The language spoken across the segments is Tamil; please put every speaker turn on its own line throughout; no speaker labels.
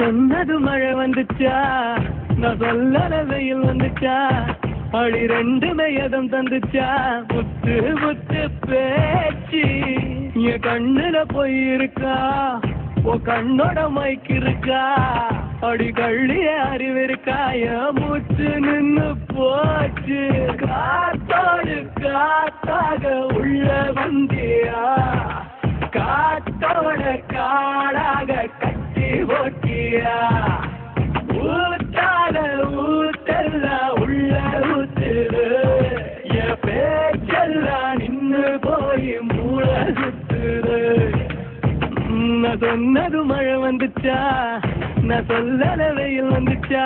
சொன்னது மழை வந்துச்சா, நான் சொல்லல வெயில் வந்துச்சா, அடி ரெண்டுமே எதம் தந்துச்சா, முத்து முத்து பேச்சு என் கண்ணுல போய் இருக்கா, உன் கண்ணோட மைக்கு இருக்கா, அடி கள்ளிய அறிவு இருக்கா, என் மூச்சு நின்னு போச்சு. காத்தோடு காத்தாக உள்ள வந்தியா, காத்தோட காடாக கட்டி ஓட்டியா, ஊத்தால ஊத்தெல்லாம் உள்ள ஊத்துது, என் பேச்செல்லாம் நின்னு போய் மூளை சுத்துது. நான் சொன்னது மழை வந்துச்சா, நான் சொல்லல வெயில் வந்துச்சா,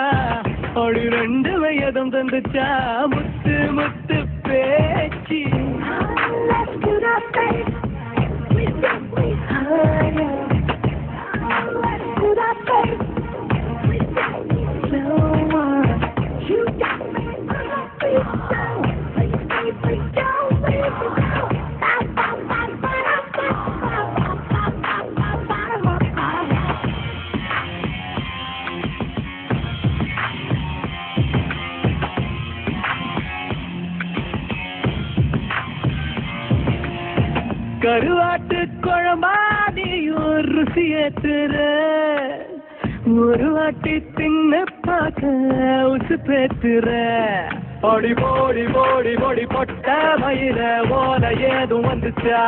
அப்படி ரெண்டு வயதும் தந்துச்சா, முத்து முத்து பேச்சு. கருவாட்டு குழம்பாதியும் ருசி ஏத்துற, ஒரு வாட்டி தின்னு பார்க்க உசு பேத்துற, பொடி போடி போடி போடி பொட்ட மயில ஓல ஏதும் வந்துச்சா,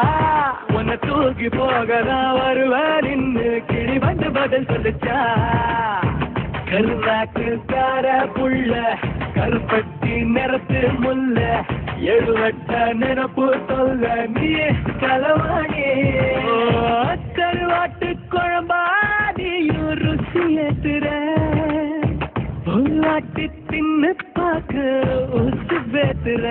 உன்னை தூக்கி போகதான் வருவ நின்னு கிளி வந்து பதில் சொல்லுச்சா. கருவாக்குக்கார புள்ள கருப்பட்டி நிறத்து முல்ல, எழுவட்ட நினப்பு சொல்ல நீ களவாணி. கருவாட்டு குழம்பாதியும் ருசி ஏத்துற, ஒரு வாட்டி தின்னு பார்க்க உசு பேத்துற.